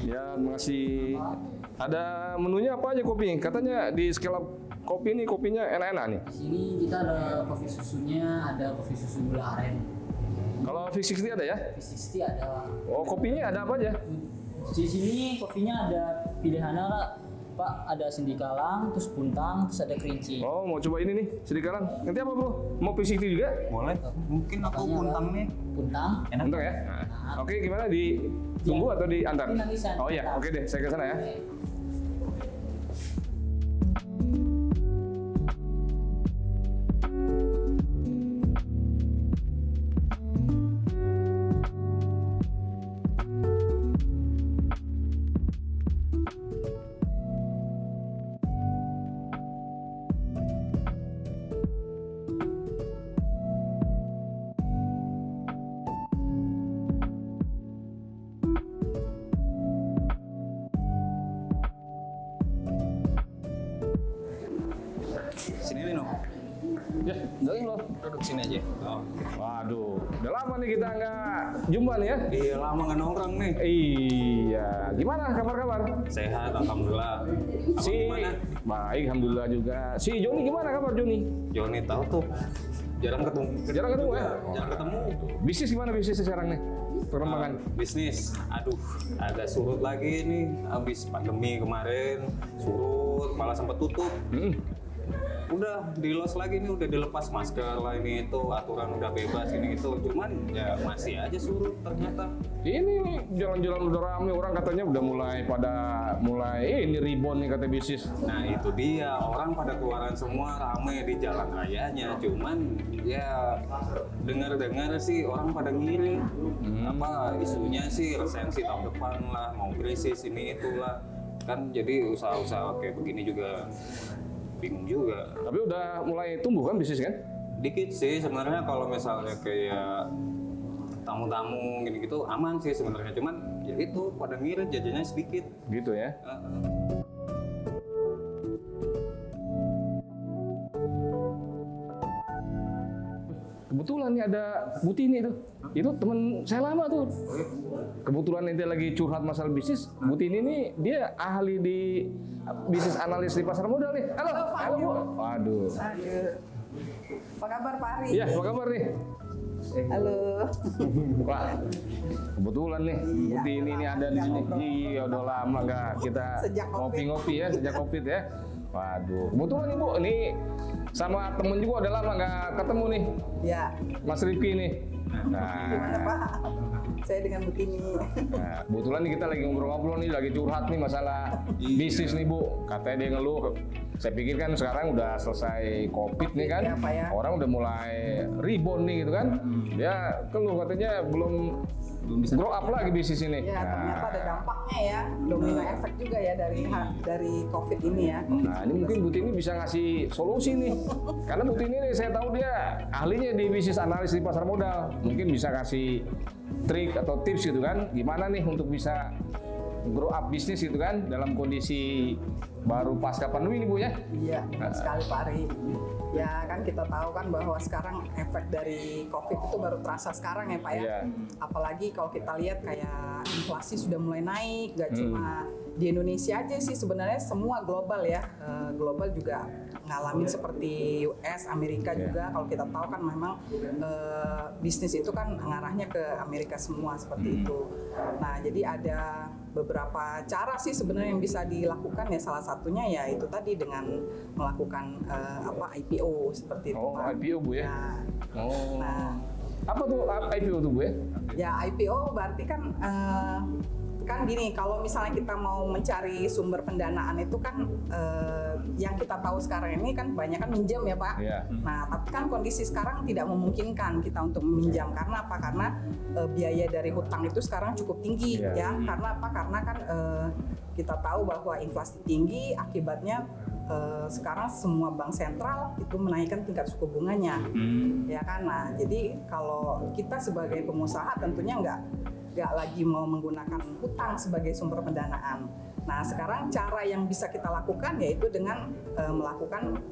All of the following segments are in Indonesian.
Ya, makasih. Ada menunya apa aja kopi? Katanya di skala kopi ini kopinya enak-enak nih. Di sini kita ada kopi susunya, ada kopi susu gula aren. Kalau V60 ada ya? V60 ada. Oh, kopinya ada apa aja? Di sini kopinya ada pilihannya Kak. Pak, ada sendikalang, terus puntang, terus ada kerinci. Oh, mau coba ini nih, sedikalan. Nanti apa bro? Mau V60 juga? Boleh. Mungkin aku Makanya puntang Kak, nih. Puntang. Enak. Bentar ya. Nah. Oke, gimana ditunggu atau diantar? Nanti saya Oh iya, antar. oke deh, saya ke sana ya. Sini nih, Noh. Ya, dari lo. Duduk sini aja. Oh. Waduh, udah lama nih kita nggak jumpa nih ya. Iya, lama nggak nongkrong nih. Iya, gimana kabar-kabar? Sehat, alhamdulillah. Abang Si gimana? baik, alhamdulillah juga. Si Joni gimana kabar Joni? Joni tahu tuh. Jarang ketemu. Jarang ketemu ya? Jarang ketemu. Bisnis gimana bisnis sekarang nih? Perkembangan. Bisnis, aduh, agak surut lagi nih. Habis pandemi kemarin, surut, malah sempat tutup. Udah di-los lagi nih, udah dilepas masker lah ini itu, aturan udah bebas ini itu. Cuman ya masih aja surut ternyata. Ini jalan-jalan udah rame, orang katanya udah mulai ini rebound nih kata bisnis. Nah itu dia, orang pada keluaran semua rame di jalan rayanya. Cuman ya dengar-dengar sih orang pada ngiri. Apa isunya sih resensi tahun depan lah, mau krisis ini itulah. Kan jadi usaha-usaha kayak begini juga bingung juga. Tapi udah mulai tumbuh kan bisnis kan? Dikit sih sebenarnya kalau misalnya kayak tamu-tamu gitu-gitu aman sih sebenarnya. Cuman ya itu pada ngirit jajannya sedikit. Gitu ya. Kebetulan nih ada Bu Tini tuh. Itu teman saya lama tuh. Kebetulan nanti lagi curhat masalah bisnis. Bu Tini ini dia ahli di bisnis analis di pasar modal nih. Halo, halo Bu. Waduh. Aduh. Apa kabar Pak Ari? Iya, apa kabar nih? Halo. Wah, kebetulan nih Bu Tini ini ada di sini. Iya, udah lama nggak kita Sejak Covid. ngopi-ngopi ya, sejak Covid ya. Waduh, kebetulan nih Bu, ini sama temen juga udah lama nggak ketemu nih, Ya. Mas Rifki nih. Gimana Nah, Pak? Saya dengan Bu Tini. nah, kebetulan nih kita lagi ngobrol-ngobrol nih, lagi curhat nih masalah bisnis nih Bu. Katanya dia ngeluh. Saya pikir kan sekarang udah selesai Covid nih kan, Ya, Pak, ya. orang udah mulai rebound nih gitu kan. Dia keluh katanya belum bisa grow up lagi bisnis ini. Ya, ternyata ada dampaknya ya, domino efek juga ya dari COVID ini ya. Nah, ini mungkin Bu Tini bisa ngasih solusi nih. Karena Bu Tini nih saya tahu dia ahlinya di bisnis analis di pasar modal. Mungkin bisa kasih trik atau tips gitu kan, gimana nih untuk bisa grow up bisnis gitu kan dalam kondisi baru pasca pandemi ini Bu ya. Iya, benar sekali Pak Ari. Ya kan kita tahu kan bahwa sekarang efek dari COVID itu baru terasa sekarang ya Pak ya. Iya. Apalagi kalau kita lihat kayak inflasi sudah mulai naik, gak cuma di Indonesia aja sih sebenarnya semua global ya. Global juga ngalamin seperti US, Amerika juga. Kalau kita tahu kan memang bisnis itu kan ngarahnya ke Amerika semua seperti itu. Nah jadi ada beberapa cara sih sebenarnya yang bisa dilakukan ya, salah satunya ya itu tadi dengan melakukan IPO seperti itu. Oh, Pak. IPO Bu ya. Nah, Oh. nah, Apa tuh IPO tuh Bu ya? ya IPO berarti kan gini, kalau misalnya kita mau mencari sumber pendanaan itu kan yang kita tahu sekarang ini kan banyak kan minjem ya Pak. Iya. Nah tapi kan kondisi sekarang tidak memungkinkan kita untuk meminjam karena apa? Karena biaya dari hutang itu sekarang cukup tinggi Iya. ya. Karena apa? Karena kan kita tahu bahwa inflasi tinggi akibatnya sekarang semua bank sentral itu menaikkan tingkat suku bunganya, ya kan. Nah, jadi kalau kita sebagai pengusaha tentunya nggak lagi mau menggunakan hutang sebagai sumber pendanaan. Nah, sekarang cara yang bisa kita lakukan yaitu dengan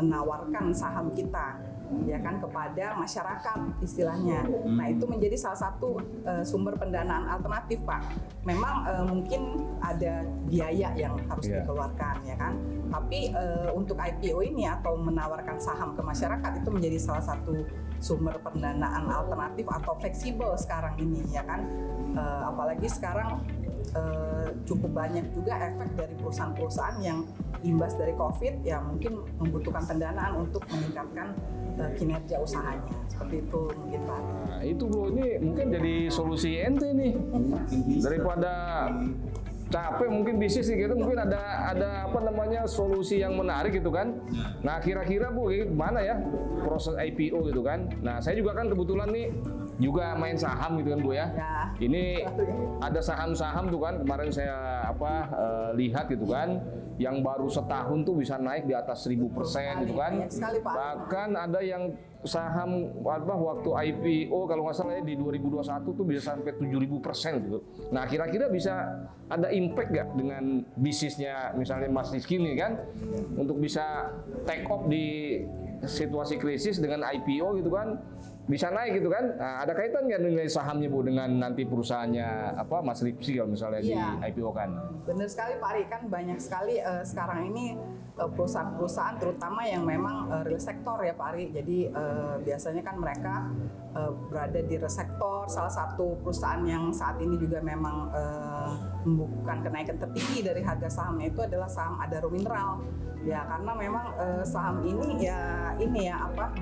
menawarkan saham kita ya kan kepada masyarakat istilahnya. Nah itu menjadi salah satu sumber pendanaan alternatif Pak. Memang mungkin ada biaya yang harus dikeluarkan ya kan. Tapi untuk IPO ini atau menawarkan saham ke masyarakat itu menjadi salah satu sumber pendanaan alternatif atau fleksibel sekarang ini ya kan. Apalagi sekarang cukup banyak juga efek dari perusahaan-perusahaan yang imbas dari COVID ya mungkin membutuhkan pendanaan untuk meningkatkan kinerja usahanya. Seperti itu mungkin Pak. Nah, itu bro, ini mungkin jadi solusi ente nih. Daripada capek mungkin bisnis nih gitu, mungkin ada apa namanya solusi yang menarik gitu kan. Nah kira-kira Bu gimana ya proses IPO gitu kan. Nah saya juga kan kebetulan nih juga main saham gitu kan Bu ya. Ini ada saham-saham tuh kan kemarin saya lihat gitu kan, yang baru setahun tuh bisa naik di atas 1000% gitu kan. Bahkan ada yang saham waktu IPO kalau nggak salah ya, di 2021 tuh bisa sampai 7000% gitu. Nah kira-kira bisa ada impact nggak dengan bisnisnya misalnya Mas Rizky nih kan, untuk bisa take off di situasi krisis dengan IPO gitu kan, bisa naik gitu kan. Nah, ada kaitan nggak nilai sahamnya Bu dengan nanti perusahaannya Mas Rizky kalau misalnya di IPO kan? Benar sekali Pak Ari, kan banyak sekali sekarang ini perusahaan-perusahaan terutama yang memang real sektor ya Pak Ari. Jadi biasanya kan mereka berada di real sektor. Salah satu perusahaan yang saat ini juga memang membukukan kenaikan tertinggi dari harga sahamnya itu adalah saham Adaro Mineral. Ya karena memang saham ini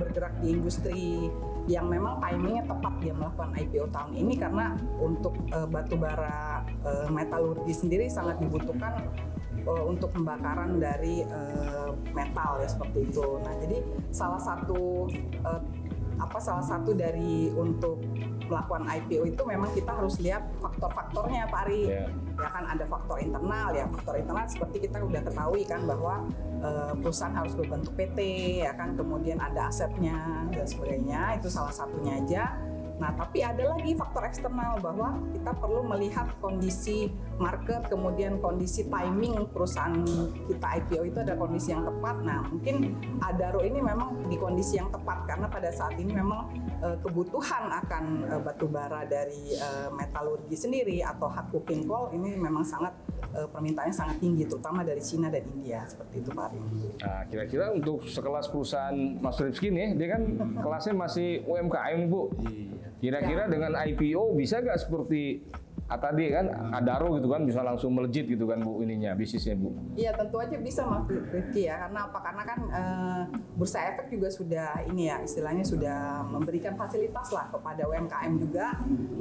bergerak di industri yang memang timingnya tepat dia melakukan IPO tahun ini, karena untuk batu bara metalurgi sendiri sangat dibutuhkan untuk pembakaran dari metal ya seperti itu. Nah jadi salah satu dari untuk melakukan IPO itu memang kita harus lihat faktor-faktornya Pak Ari. Ya kan ada faktor internal ya. Faktor internal seperti kita udah ketahui kan bahwa perusahaan harus berbentuk PT ya kan, kemudian ada asetnya dan sebagainya, itu salah satunya aja. Nah, tapi ada lagi faktor eksternal bahwa kita perlu melihat kondisi market, kemudian kondisi timing perusahaan kita IPO itu ada kondisi yang tepat. Nah, mungkin Adaro ini memang di kondisi yang tepat karena pada saat ini memang kebutuhan akan batu bara dari metalurgi sendiri atau hard coking coal ini memang sangat permintaannya sangat tinggi, terutama dari Cina dan India, seperti itu Pak Ari. Nah, kira-kira untuk sekelas perusahaan Mas Rizky nih, dia kan kelasnya masih UMKM nih Bu. Kira-kira dengan IPO bisa nggak seperti tadi kan Adaro gitu kan, bisa langsung melejit gitu kan Bu ininya, bisnisnya Bu? Iya tentu aja bisa Mas Rizky ya, karena apa? Karena kan Bursa Efek juga sudah ini ya istilahnya sudah memberikan fasilitas lah kepada UMKM juga.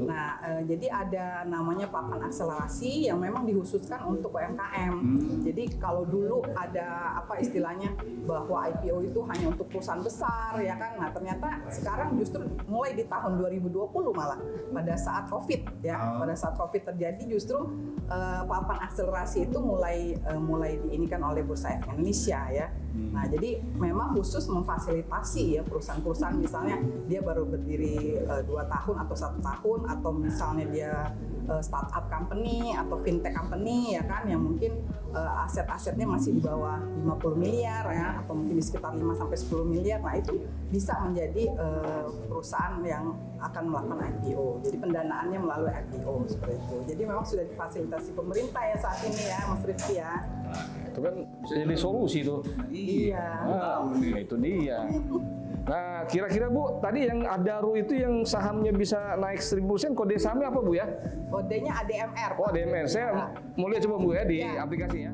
Nah jadi ada namanya papan akselerasi yang memang dikhususkan untuk UMKM. Jadi kalau dulu ada istilahnya bahwa IPO itu hanya untuk perusahaan besar ya kan, nah ternyata sekarang justru mulai di tahun 2020 malah pada saat COVID ya, pada saat COVID terjadi justru papan akselerasi itu mulai diinikan oleh Bursa Efek Indonesia ya. Nah jadi memang khusus memfasilitasi ya perusahaan-perusahaan misalnya dia baru berdiri 2 tahun atau 1 tahun, atau misalnya dia startup company atau fintech company ya kan, yang mungkin aset-asetnya masih di bawah 50 miliar ya, atau mungkin di sekitar 5 sampai 10 miliar. Nah itu bisa menjadi perusahaan yang akan melakukan IPO. Jadi pendanaannya melalui IPO seperti itu. Jadi memang sudah difasilitasi pemerintah ya saat ini ya Mas Rizky ya. Nah, itu kan bisa jadi solusi tuh. Iya. Nah, itu dia. Nah, kira-kira Bu, tadi yang Adaro itu yang sahamnya bisa naik 1000%, kode sahamnya apa Bu ya? Kodenya ADMR. Oh, ADMR. Saya mau lihat coba Bu ya di aplikasi ya.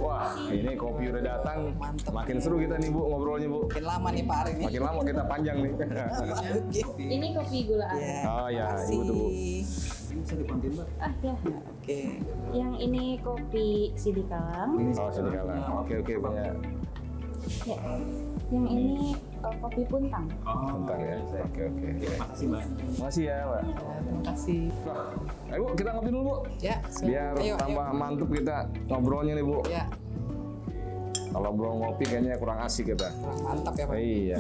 Wah, ini kopi udah datang. Mantep. Makin seru kita nih Bu ngobrolnya Bu. Makin lama nih Pak Ari nih. Makin lama kita panjang nih. Ini kopi gula aren. Ya, Oh ya, makasih. Ibu tuh Bu. Bisa dipantin Mbak? Ah ya. Oke. Yang ini kopi sidikalang. Oh, sedikit lah. Oke Bu ya. Ya. Yang ini kopi puntang. Bentar ya. Oke. Makasih Mbak. Makasih ya, Mbak. Terima kasih. Ayo Bu, kita ngopi dulu Bu. Ya, Biar ayo, tambah mantap kita ngobrolnya nih Bu. Ya, Kalau belum ngopi kayaknya kurang asik kita. mantap ya Pak. Iya.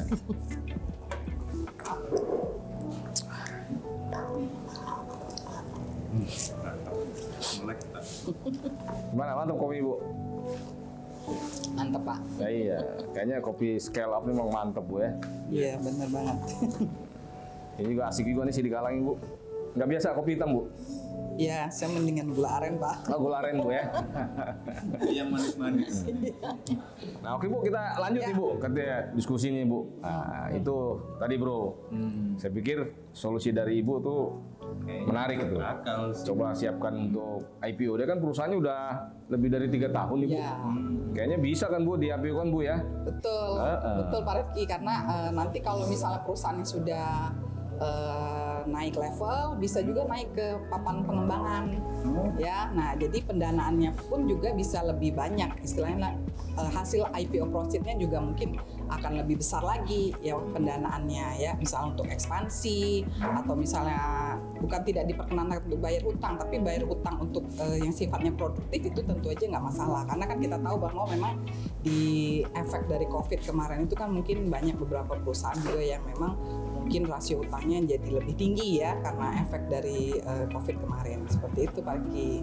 Gimana, mantap kopi Bu? Mantep Pak. Ya iya, kayaknya kopi scale up ini memang mantap Bu ya. Iya bener banget. Ini juga asik juga nih Sidikalang Bu. Nggak biasa kopi hitam Bu? Iya, saya mendingan gula aren Pak. Oh, gula aren Bu ya. Yang manis-manis. Nah oke Bu, kita lanjut nih Bu, katanya diskusi nih Bu. Nah itu tadi Bro, saya pikir solusi dari Ibu tuh menarik itu. Akal sih. Coba siapkan untuk IPO. Dia kan perusahaannya udah lebih dari 3 tahun nih Bu. Iya. Kayaknya bisa kan Bu di IPO kan Bu ya? Betul, betul Pak Rifki. Karena nanti kalau misalnya perusahaannya sudah naik level, bisa juga naik ke papan pengembangan, ya. Nah, jadi pendanaannya pun juga bisa lebih banyak. Istilahnya hasil IPO proceednya juga mungkin akan lebih besar lagi, ya pendanaannya, ya. Misalnya untuk ekspansi atau misalnya bukan tidak diperkenankan untuk bayar utang, tapi bayar utang untuk yang sifatnya produktif itu tentu aja nggak masalah. Karena kan kita tahu bahwa memang di efek dari COVID kemarin itu kan mungkin banyak beberapa perusahaan juga yang memang mungkin rasio utangnya jadi lebih tinggi ya karena efek dari COVID kemarin. Seperti itu Pak Rifki.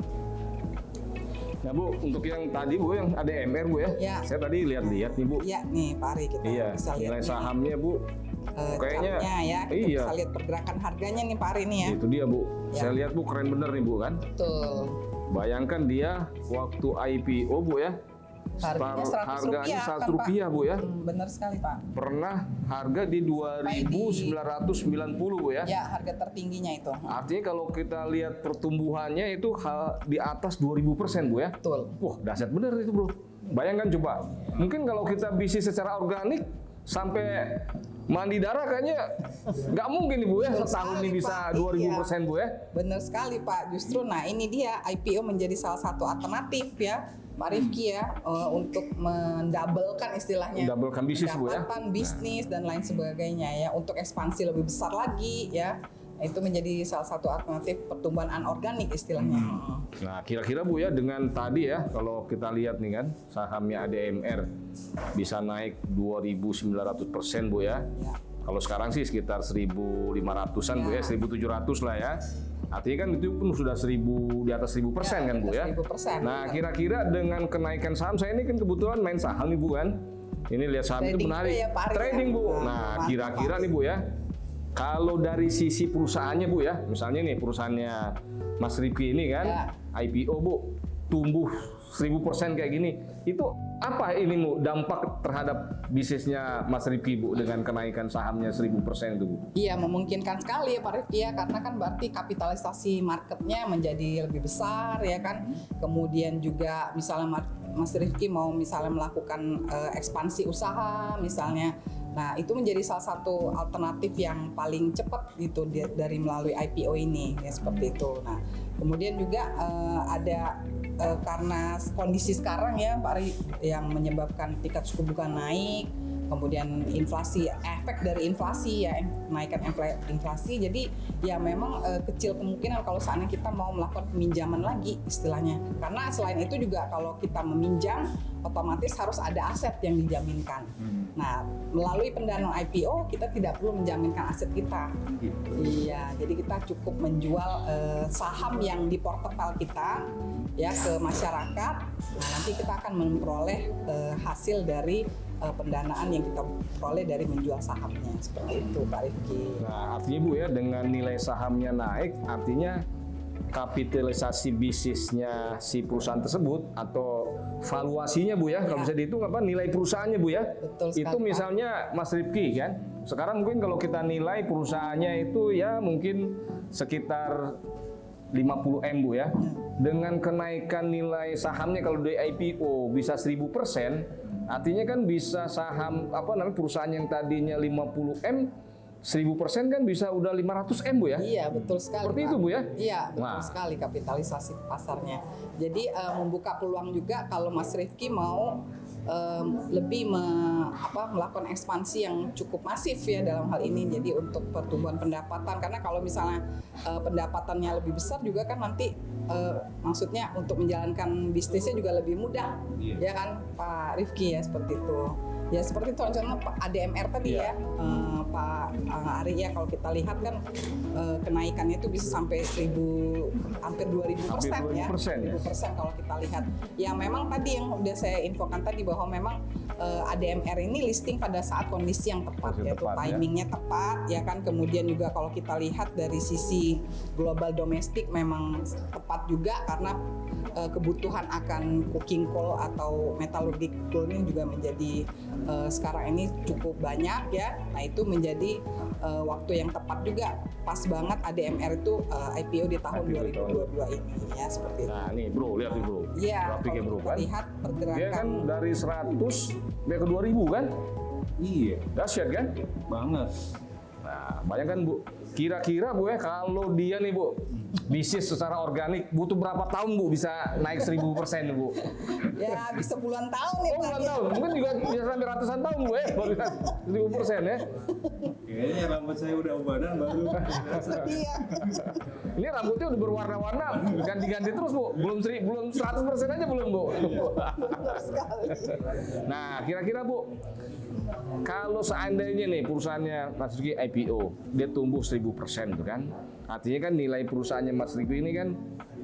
Nah Bu, untuk yang tadi Bu, yang ada MR Bu ya? Ya. Saya tadi lihat-lihat nih Bu. Iya nih Pak Ari, kita Iya, bisa lihat nilai nih, sahamnya Bu. Kayaknya chartnya ya, kita iya. bisa lihat pergerakan harganya nih Pak Ari nih ya. Itu dia Bu. Ya. Saya lihat Bu keren bener nih Bu kan. Betul. Bayangkan dia waktu IPO Bu ya. Harganya harganya kan, 100 rupiah Bu ya. Benar sekali Pak. Pernah harga di 2.990 Bu ya. Ya, harga tertingginya itu. Artinya kalau kita lihat pertumbuhannya itu di atas 2.000% Bu ya. Betul. Wah, dahsyat bener itu Bro. Bayangkan coba. Mungkin kalau kita bisnis secara organik sampai mandi darah kayaknya nggak mungkin nih Bu ya. Betul Setahun sekali, ini bisa Pak. 2000% Bu ya. Benar sekali Pak. Justru nah ini dia IPO menjadi salah satu alternatif ya Pak Rifki ya untuk mendabelkan istilahnya. Mendabelkan bisnis, Bu, ya. Pendapatan, bisnis dan lain sebagainya ya untuk ekspansi lebih besar lagi ya. Itu menjadi salah satu alternatif pertumbuhan anorganik istilahnya. Nah, kira-kira Bu ya dengan tadi ya kalau kita lihat nih kan sahamnya ADMR bisa naik 2.900% Bu ya. Ya. Kalau sekarang sih sekitar 1.500-an Bu ya, 1.700 lah ya. Artinya kan itu pun sudah 1.000 di atas 1.000% kan Bu ya. 1.000%. Nah, kira-kira dengan kenaikan saham saya ini kan kebetulan main saham nih Bu kan. Ini lihat saham itu Trading menarik. juga ya, Pak Ari, ya. Trading Bu. Nah, Nah, mantap, kira-kira Pak. nih Bu ya. Kalau dari sisi perusahaannya Bu ya, misalnya nih perusahaannya Mas Rifki ini kan Ya. IPO Bu tumbuh 1.000% kayak gini. Itu apa ini Bu dampak terhadap bisnisnya Mas Rifki Bu dengan kenaikan sahamnya 1.000% itu Bu? Iya memungkinkan sekali ya Pak Rifki ya karena kan berarti kapitalisasi marketnya menjadi lebih besar ya kan. Kemudian juga misalnya Mas Rifki mau misalnya melakukan ekspansi usaha misalnya. Nah itu menjadi salah satu alternatif yang paling cepat gitu dari melalui IPO ini ya seperti itu. Nah kemudian juga ada karena kondisi sekarang ya Pak Ari yang menyebabkan tingkat suku bunga naik, kemudian inflasi, efek dari inflasi ya, kenaikan inflasi. Jadi ya memang kecil kemungkinan kalau seandainya kita mau melakukan peminjaman lagi istilahnya. Karena selain itu juga kalau kita meminjam otomatis harus ada aset yang dijaminkan. Nah, melalui pendanaan IPO kita tidak perlu menjaminkan aset kita. Iya, jadi kita cukup menjual saham yang di portfolio kita ya ke masyarakat. Nah, nanti kita akan memperoleh hasil dari pendanaan yang kita peroleh dari menjual sahamnya seperti itu Pak Rifki. Nah, artinya Bu ya dengan nilai sahamnya naik, artinya kapitalisasi bisnisnya si perusahaan tersebut atau valuasinya Bu ya, kalau bisa dihitung apa nilai perusahaannya Bu ya. Betul sekali, itu Pak. misalnya Mas Rifki kan. Sekarang mungkin kalau kita nilai perusahaannya itu ya mungkin sekitar 50 M Bu ya. Dengan kenaikan nilai sahamnya kalau di IPO bisa 1.000%, artinya kan bisa saham apa namanya perusahaan yang tadinya 50 M 1.000% kan bisa udah 500 M Bu ya. Iya betul sekali. Seperti Pak. itu, Bu, ya? Iya betul Wah. sekali kapitalisasi pasarnya. Jadi membuka peluang juga kalau Mas Rifki mau lebih melakukan ekspansi yang cukup masif ya dalam hal ini. Jadi untuk pertumbuhan pendapatan karena kalau misalnya pendapatannya lebih besar juga kan nanti maksudnya untuk menjalankan bisnisnya juga lebih mudah, ya kan Pak Rifki ya seperti itu. Ya seperti contohnya ADMR tadi Iya. ya Pak Ari ya, kalau kita lihat kan kenaikannya itu bisa sampai hampir 2000% ya. 2000% kalau kita lihat. Ya memang tadi yang udah saya infokan tadi bahwa memang ADMR ini listing pada saat kondisi yang tepat, yaitu timingnya tepat ya kan. Kemudian juga kalau kita lihat dari sisi global domestik memang tepat juga karena kebutuhan akan coking coal atau metallurgic coal ini juga menjadi sekarang ini cukup banyak ya. Nah itu menjadi waktu yang tepat juga, pas banget ADMR itu IPO di tahun 2022 ini ya, seperti itu. Nah nih bro, lihat nih bro, Iya, grafiknya bro kita kan, lihat pergerakan dia kan dari 100 dia ke 2000 kan, Iya, dahsyat kan? banget. Nah bayangkan bu, kira-kira bu ya kalau dia nih bu bisnis secara organik butuh berapa tahun bu bisa naik 1000% bu? ya bisa puluhan tahun nih Pak. Puluhan tahun, mungkin juga bisa sampai ratusan tahun bu ya, baru bisa 1000% ya. Kayaknya rambut saya udah ubanan baru. Iya. Ini rambutnya udah berwarna-warna, ganti-ganti terus bu, belum 100% aja belum bu. Benar sekali. Nah kira-kira bu, kalau seandainya nih perusahaannya Mas Riki IPO, dia tumbuh 1000% tuh kan, artinya kan nilai perusahaannya Mas Riki ini kan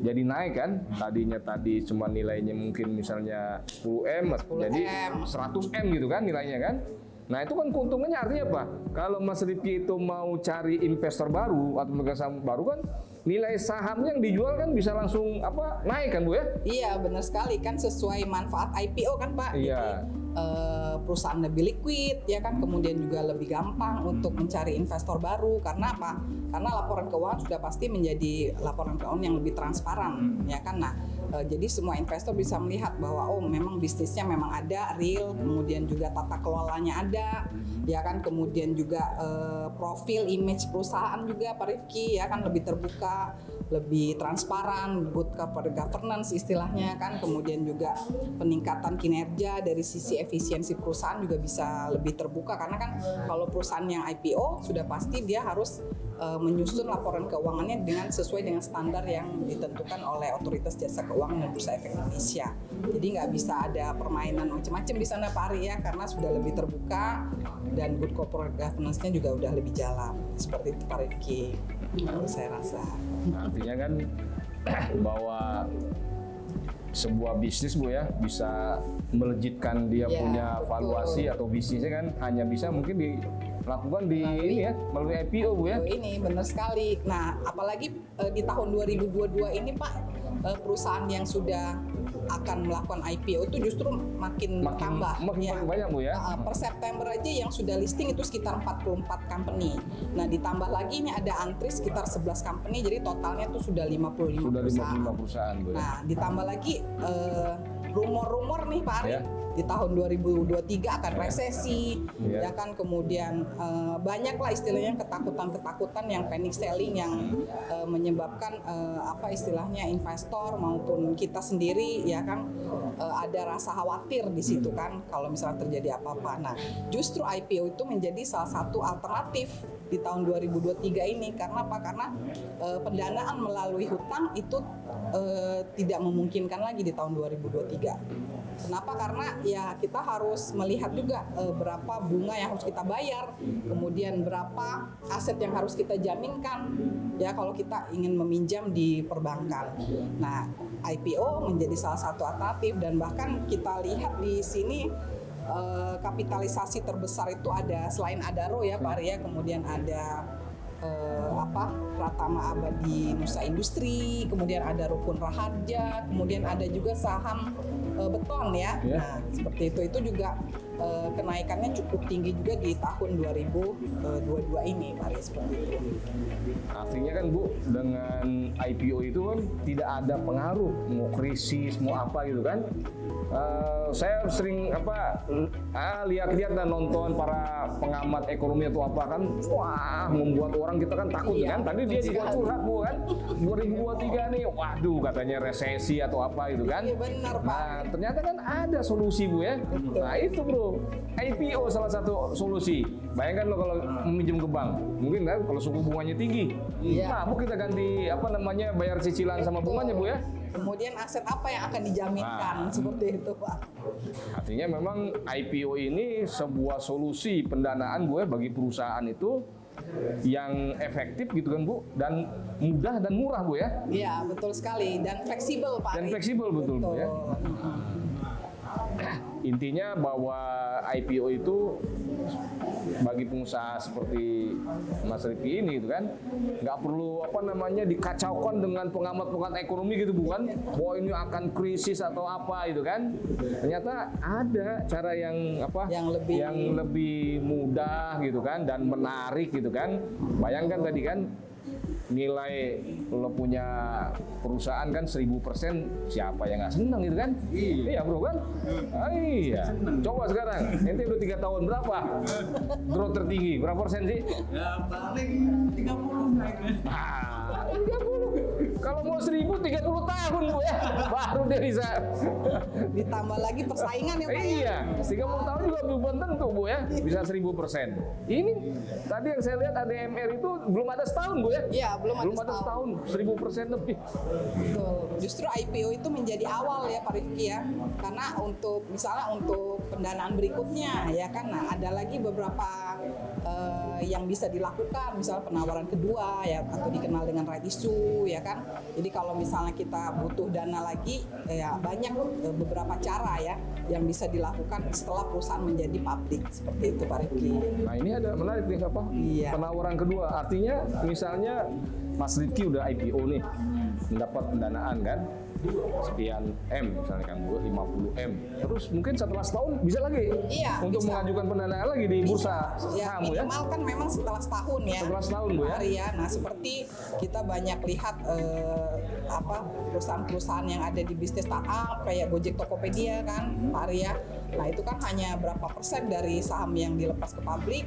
jadi naik kan, tadinya cuma nilainya mungkin misalnya 10M, jadi 100M gitu kan nilainya kan. Nah itu kan keuntungannya artinya apa? Kalau Mas Riki itu mau cari investor baru atau pemegang saham baru kan, nilai sahamnya yang dijual kan bisa langsung naik kan bu ya? Iya benar sekali kan, sesuai manfaat IPO kan Pak. Iya. Jadi perusahaan lebih liquid ya kan, kemudian juga lebih gampang untuk mencari investor baru. Karena apa? Karena laporan keuangan sudah pasti menjadi laporan keuangan yang lebih transparan ya kan. Nah jadi semua investor bisa melihat bahwa oh memang bisnisnya memang ada real, kemudian juga tata kelolanya ada ya kan, kemudian juga profil image perusahaan juga Pak Rifki ya kan lebih terbuka, lebih transparan, good corporate governance istilahnya kan, kemudian juga peningkatan kinerja dari sisi efisiensi perusahaan juga bisa lebih terbuka, karena kan kalau perusahaan yang IPO sudah pasti dia harus menyusun laporan keuangannya sesuai dengan standar yang ditentukan oleh Otoritas Jasa Keuangan dan Bursa Efek Indonesia. Jadi nggak bisa ada permainan macam-macam di sana Pak Ari ya, karena sudah lebih terbuka dan good corporate governance-nya juga udah lebih jalan. Seperti itu Pak Rifki, saya rasa. Artinya kan bahwa sebuah bisnis bu ya bisa melejitkan dia Ya, punya betul. valuasi atau bisnisnya kan hanya bisa mungkin dilakukan di ini ya melalui IPO bu ya. Ini benar sekali. Nah, apalagi di tahun 2022 ini Pak, perusahaan yang sudah akan melakukan IPO itu justru makin bertambah. Makin banyak bu ya. Per September aja yang sudah listing itu sekitar 44 company. Nah, ditambah lagi ini ada antri sekitar 11 company, jadi totalnya itu sudah 55 Sudah perusahaan. 55 perusahaan bu ya. Nah, ditambah lagi rumor-rumor nih Pak Ari, Ya. di tahun 2023 akan resesi, Ya. ya kan, kemudian banyaklah istilahnya ketakutan-ketakutan yang panic selling yang menyebabkan apa istilahnya investor maupun kita sendiri ya kan ada rasa khawatir di situ kan kalau misalnya terjadi apa-apa. Nah, justru IPO itu menjadi salah satu alternatif di tahun 2023 ini. Karena apa? Karena pendanaan melalui hutang itu tidak memungkinkan lagi di tahun 2023. Kenapa? Karena ya kita harus melihat juga berapa bunga yang harus kita bayar, kemudian berapa aset yang harus kita jaminkan ya kalau kita ingin meminjam di perbankan. Nah, IPO menjadi salah satu alternatif, dan bahkan kita lihat di sini kapitalisasi terbesar itu ada selain Adaro ya Pak Arya, kemudian ada Pratama Abadi Nusa Industri, kemudian ada Rukun Raharja, kemudian ada juga saham beton ya. Nah, seperti itu juga kenaikannya cukup tinggi juga di tahun 2022 ini, Pak, seperti itu. Artinya kan Bu, dengan IPO itu kan tidak ada pengaruh mau krisis mau apa gitu kan. Saya sering lihat-lihat dan nonton para pengamat ekonomi atau apa kan, wah membuat orang kita kan takut kan. Tadi dia juga curhat Bu kan, 2023 nih, waduh katanya resesi atau apa gitu kan. Iya benar Pak. Nah ternyata kan ada solusi Bu ya. Nah itu Bro, IPO salah satu solusi. Bayangkan lo kalau meminjam ke bank, mungkin kan kalau suku bunganya tinggi, Iya. nah Bu kita ganti bayar cicilan sama bunganya Bu ya. Kemudian aset apa yang akan dijaminkan seperti itu Pak. Artinya memang IPO ini sebuah solusi pendanaan Bu ya bagi perusahaan itu yang efektif gitu kan Bu, dan mudah dan murah Bu ya. Iya betul sekali dan fleksibel Pak. Dan Ari. fleksibel betul Bu ya. Intinya bahwa IPO itu bagi pengusaha seperti Mas Rifki ini gitu kan, nggak perlu dikacaukan dengan pengamat-pengamat ekonomi gitu bukan, bahwa ini akan krisis atau apa gitu kan. Ternyata ada cara yang lebih mudah gitu kan dan menarik gitu kan. Bayangkan tadi kan nilai lo punya perusahaan kan 1000%, siapa yang nggak senang gitu kan? Iya bro kan? Iya. Coba sekarang, ente udah 3 tahun berapa? Growth tertinggi, berapa persen sih? Ya paling 30 naik. Nah, 30. Kalau mau 1000, 30 tahun Bu ya, baru dia bisa. Ditambah lagi persaingan ya Pak ya. Iya, 30 tahun juga belum tentu Bu ya, bisa 1000%. Ini tadi yang saya lihat ADMR itu belum ada setahun Bu ya? Iya, belum ada setahun, 1000% lebih. Betul. Justru IPO itu menjadi awal ya Pak Rifki ya. Karena misalnya untuk pendanaan berikutnya ya kan, nah ada lagi beberapa yang bisa dilakukan, misalnya penawaran kedua ya, atau dikenal dengan right issue ya kan. Jadi kalau misalnya kita butuh dana lagi ya banyak beberapa cara ya yang bisa dilakukan setelah perusahaan menjadi publik, seperti itu Pak Rifki. Nah ini ada menarik nih apa? Iya. Penawaran kedua, artinya misalnya Mas Rifki udah IPO nih, mendapat pendanaan kan, sekian M misalnya kan, 50 M. Terus mungkin setelah setahun bisa lagi untuk bisa mengajukan pendanaan lagi di bursa ya, saham ya. minimal kan memang setelah setahun ya. Setelah setahun Bu ya. Pak Ari ya. Nah seperti kita banyak lihat perusahaan-perusahaan yang ada di bisnis startup kayak Gojek, Tokopedia kan Pak Ari ya. Nah itu kan hanya berapa persen dari saham yang dilepas ke publik.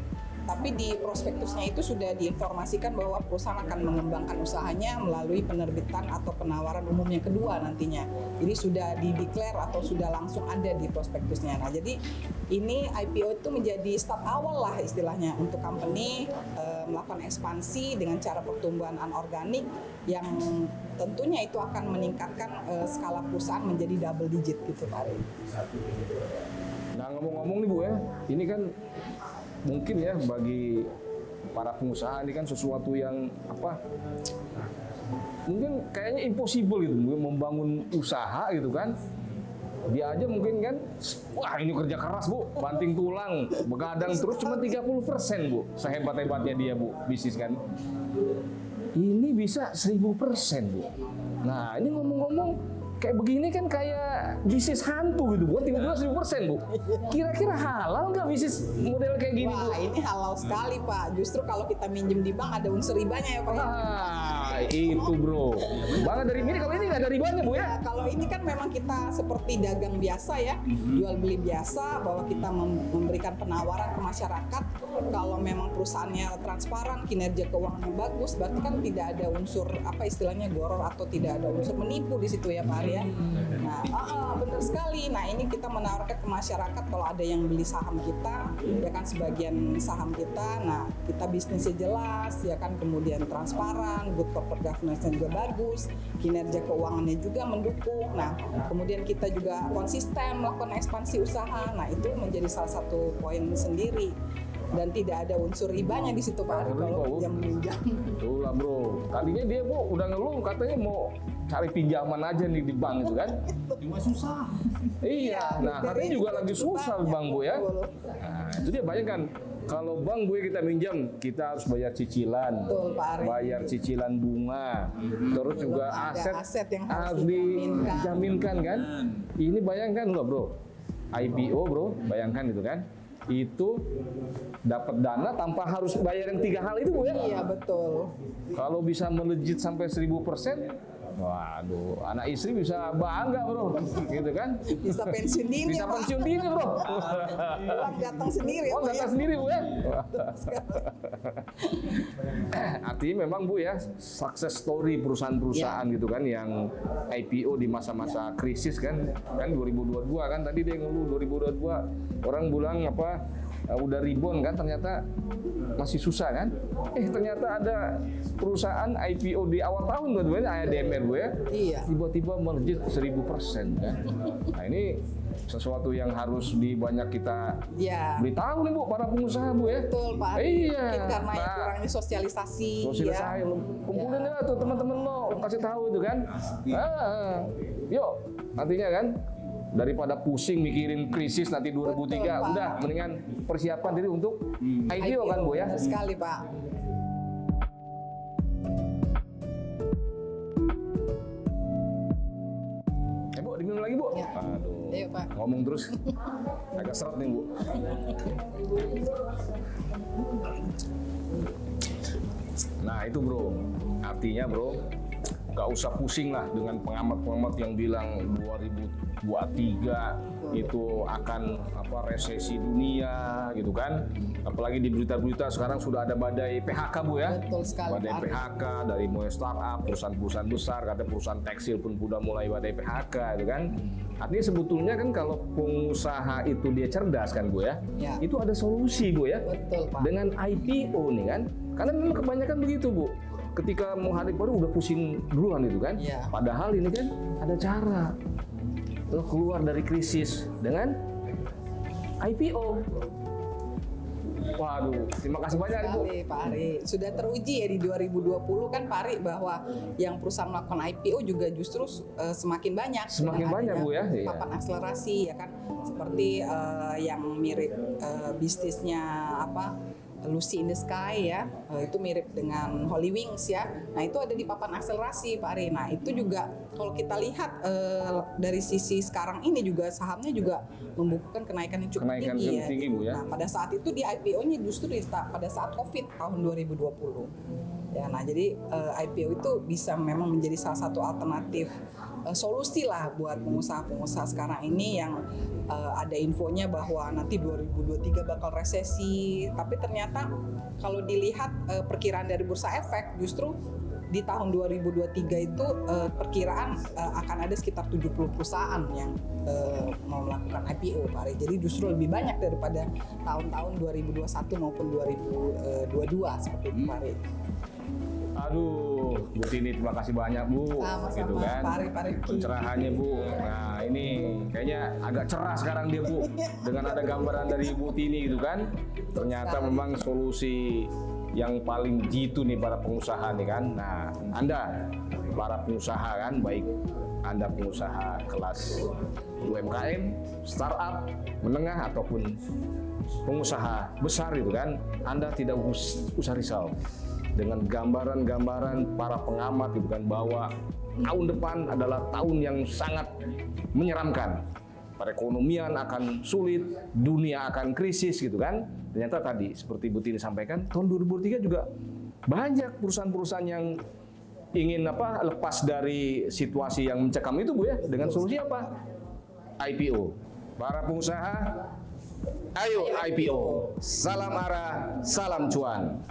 Tapi di prospektusnya itu sudah diinformasikan bahwa perusahaan akan mengembangkan usahanya melalui penerbitan atau penawaran umum yang kedua nantinya. Jadi sudah dideklar atau sudah langsung ada di prospektusnya. Nah jadi ini IPO itu menjadi start awal lah istilahnya untuk company melakukan ekspansi dengan cara pertumbuhan anorganik yang tentunya itu akan meningkatkan skala perusahaan menjadi double digit gitu Pak. Nah ngomong-ngomong nih Bu ya, ini kan mungkin ya bagi para pengusaha ini kan sesuatu yang mungkin kayaknya impossible gitu membangun usaha gitu kan. Dia aja mungkin kan, wah ini kerja keras Bu, banting tulang, begadang terus cuma 30% Bu, sehebat-hebatnya dia Bu, bisnis kan. Ini bisa 1000% Bu. Nah ini ngomong-ngomong kayak begini kan kayak bisnis hantu gitu, bukan tiba-tiba 1000% Bu. Kira-kira halal nggak bisnis model kayak gini Bu? Wah ini halal sekali Pak. Justru kalau kita minjem di bank ada unsur ribanya ya Pak. Ah itu bro. Banget dari ini, kalau ini nggak ada ribanya Bu ya? Ya, kalau ini kan memang kita seperti dagang biasa ya, jual beli biasa, bahwa kita memberikan penawaran ke masyarakat. Kalau memang perusahaannya transparan, kinerja keuangannya bagus, berarti kan tidak ada unsur istilahnya goror atau tidak ada unsur menipu di situ ya Pak Ari ya. Nah, benar sekali. Nah ini kita menawarkan ke masyarakat kalau ada yang beli saham kita, ya kan sebagian saham kita. Nah kita bisnisnya jelas, ya kan, kemudian transparan, good corporate governance-nya juga bagus, kinerja keuangannya juga mendukung. Nah kemudian kita juga konsisten melakukan ekspansi usaha. Nah itu menjadi salah satu poin sendiri. Dan tidak ada unsur ribanya di situ Pak Ari kalau pinjam. Itulah bro. Tadinya dia Bu udah ngeluh katanya mau cari pinjaman aja nih di bank itu kan. Cuma susah. Iya. Nah katanya juga lagi susah Bang Bu ya. Nah itu dia bayangkan. Kalau bank gue kita minjam, kita harus bayar cicilan, Betul, Pak Ari. bayar cicilan bunga, terus juga aset yang harus dijaminkan kan. Ini bayangkan loh bro, IPO bro, bayangkan itu kan. Itu dapat dana tanpa harus bayar yang 3 hal itu Bu ya? Iya betul. Kalau bisa melejit sampai 1000%, waduh, anak istri bisa bangga bro, gitu kan? Bisa pensiun dini Bisa Pak. pensiun dini bro. Uang datang sendiri Oh Pak ya. datang sendiri Bu ya? Artinya memang Bu ya, success story perusahaan-perusahaan gitu kan yang IPO di masa-masa krisis kan 2022 kan tadi dia ngeluh 2022 orang bilang udah rebound kan, ternyata masih susah kan. Ternyata ada perusahaan IPO di awal tahun gue, ADMR gue, Iya. tiba-tiba melejit 1000% kan. Nah ini sesuatu yang harus banyak kita Ya. beritahu nih Bu, para pengusaha Bu ya. Betul Pak. Iya. Mungkin karena yang Nah, kurangnya sosialisasi. sosialisasi, ya. lu kumpulin lah tuh teman-teman lo, kasih tahu itu kan. Yuk, nantinya kan daripada pusing mikirin krisis nanti 2003, Betul, Pak. udah mendingan persiapan diri untuk IPO kan Bu ya. Benar sekali Pak. Bu, diminum lagi Bu. Ya. Aduh, Ayo Pak. ngomong terus agak seret nih Bu. Nah itu bro, artinya bro, nggak usah pusing lah dengan pengamat-pengamat yang bilang 2023 itu akan resesi dunia gitu kan. Apalagi di berita-berita sekarang sudah ada badai PHK Bu ya. Betul sekali, Badai Pak. PHK dari mulai startup, perusahaan-perusahaan besar, kata perusahaan tekstil pun udah mulai badai PHK gitu kan. Artinya sebetulnya kan kalau pengusaha itu dia cerdas kan Bu ya, Ya. itu ada solusi Bu ya. Betul Pak. Dengan IPO nih kan, karena memang kebanyakan begitu Bu. Ketika mau hari baru udah pusing duluan itu kan. Iya. Padahal ini kan ada cara lo keluar dari krisis dengan IPO. Waduh, terima kasih banyak Bu. Sekali Pak Ari. Sudah teruji ya di 2020 kan Pak Ari bahwa yang perusahaan melakukan IPO juga justru semakin banyak. Semakin dengan banyak, adanya Bu, ya? Iya. Papan akselerasi ya kan. Seperti yang mirip bisnisnya Lucy in the Sky ya, itu mirip dengan Holy Wings ya. Nah itu ada di papan akselerasi Pak Ari. Nah itu juga kalau kita lihat dari sisi sekarang ini juga sahamnya juga membukukan kenaikan yang cukup Kenaikan tinggi yang tinggi, Bu, ya. Nah pada saat itu di IPO-nya justru pada saat COVID tahun 2020. Ya, nah jadi IPO itu bisa memang menjadi salah satu alternatif solusi lah buat pengusaha-pengusaha sekarang ini yang ada infonya bahwa nanti 2023 bakal resesi. Tapi ternyata kalau dilihat perkiraan dari Bursa Efek justru di tahun 2023 itu perkiraan akan ada sekitar 70 perusahaan yang mau melakukan IPO Pak Ari. Jadi justru lebih banyak daripada tahun-tahun 2021 maupun 2022 seperti itu Pak Ari. Aduh, Bu Tini terima kasih banyak Bu, Sama-sama, gitu kan. Pak Ari. Pencerahannya Bu. Nah ini kayaknya agak cerah sekarang dia Bu, dengan ada gambaran dari Bu Tini gitu kan. Ternyata memang solusi yang paling jitu nih para pengusaha nih kan. Nah Anda para pengusaha kan, baik Anda pengusaha kelas UMKM, startup, menengah ataupun pengusaha besar itu kan, Anda tidak usah risau dengan gambaran-gambaran para pengamat itu kan, bahwa tahun depan adalah tahun yang sangat menyeramkan. Perekonomian akan sulit, dunia akan krisis gitu kan. Ternyata tadi seperti Bu Tini sampaikan, tahun 2023 juga banyak perusahaan-perusahaan yang ingin lepas dari situasi yang mencekam itu Bu ya, dengan solusi apa? IPO. Para pengusaha, ayo IPO. Salam arah, salam cuan.